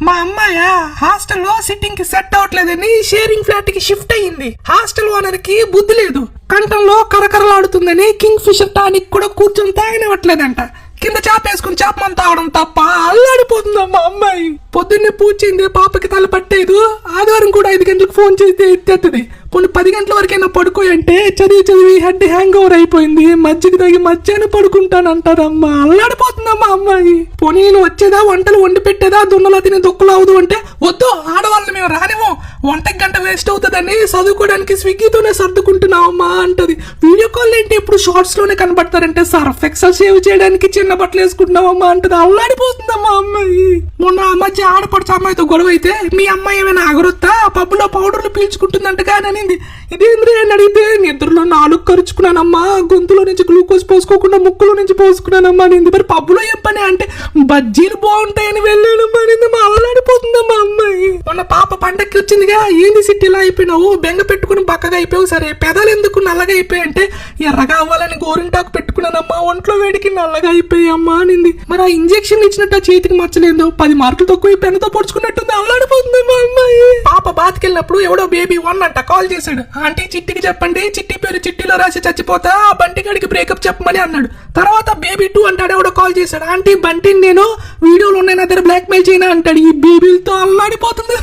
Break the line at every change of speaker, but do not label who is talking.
మా అమ్మాయ హాస్టల్లో సిట్టింగ్ కి సెట్ అవట్లేదని షేరింగ్ ఫ్లాట్ కి షిఫ్ట్ అయ్యింది. హాస్టల్ ఓనర్ కి బుద్ధి లేదు, కంఠంలో కరకరలాడుతుందని కింగ్ ఫిషర్ టానిక్ కూడా కూర్చొని తాగనివ్వట్లేదంట. కింద చాపేసుకుని చాపమని తాగడం తప్ప అల్లాడిపోతుందమ్మా అమ్మాయి. పొద్దున్నే పూజ చేయింది, పాపకి తల పట్టేదు. ఆదివారం కూడా 5 గంటలకు ఫోన్ చేస్తే ఎత్తేస్తుంది. కొన్ని 10 గంటల వరకైనా పడుకోయంటే చదివి హెడ్ హ్యాంగ్ ఓవర్ అయిపోయింది. మజ్జిగ తాగి మధ్యాహ్నం పడుకుంటానంటారమ్మా. అల్లాడిపోతుందమ్మా అమ్మాయి. పోనీ నేను వచ్చేదా, వంటలు వండి పెట్టేదా, దున్నలా తిని దుక్కులు అవదు అంటే వద్దు, ఆడవాళ్ళని మేము రానివ్వం, వంటకి గంట వేస్ట్ అవుతుందని చదువుకోవడానికి స్విగ్గీతోనే సర్దుకుంటున్నావమ్మా అంటది. వీడియో కాల్ ఏంటి ఎప్పుడు షార్ట్స్ లోనే కనబడతారంటే సర్ఫ్ ఎక్సెల్ సేవ్ చేయడానికి చిన్న బట్టలు వేసుకుంటున్నావమ్మా అంటది. అల్లాడిపోతుందమ్మా అమ్మాయి. మొన్న ఆ మధ్య ఆడపడుచు అమ్మాయితో గొడవ అయితే మీ అమ్మాయి ఏమైనా అగరొత్తా పబ్బులో పౌడర్లు పీల్చుకుంటుందంటగా అని అనింది. ఇదేంద్రీ అని అడిగితే నిద్రలో 4 ఖర్చుకున్నానమ్మా, గొంతులో నుంచి గ్లూకోజ్ పోసుకోకుండా ముక్కులో నుంచి పోసుకున్నానమ్మా అనింది. మరి పబ్బులో ఏం పని అంటే బజ్జీలు బాగుంటాయని వెళ్ళానమ్మా అనింది. అల్లాడిపోతుందమ్మా అమ్మాయి. మొన్న పాప పండక్కి వచ్చిందిగా, ఏంది సిటీలో అయిపోయినావు, బెంగ పెట్టుకుని బక్కగా అయిపోయావు, సరే పెదాలు ఎందుకు నల్లగా అయిపోయి అంటే ఎర్రగా అవ్వాలని గోరింటాకు పెట్టుకున్నానమ్మా, ఒంట్లో వేడికి నల్లగా అయిపోయామ్మా అనింది. మరి ఆ ఇంజెక్షన్ ఇచ్చినట్టు ఆ చేతికి మచ్చలేదు, 10 మార్కులు తక్కువ పెన్నుతో పొడుచుకున్నట్టుంది. అల్లాడిపోతుందమ్మా అమ్మాయి. పాప బాత్కెళ్ళినప్పుడు ఎవడో బేబీ 1 అంట కాల్ చేశాడు. ఆంటీ చిట్టికి చెప్పండి, చిట్టి పేరు చిట్టిలో రాసి చచ్చిపోతా, బంటిగాడికి బ్రేకప్ చెప్పమని అన్నాడు. తర్వాత బేబీ 2 అంటాడు ఎవడో కాల్ చేశాడు. ఆంటీ బంటిని నేను వీడియోలో ఉన్న దగ్గర బ్లాక్ మెయిల్ చేయనా అంటాడు. ఈ బేబీలతో అల్లాడిపోతుంది.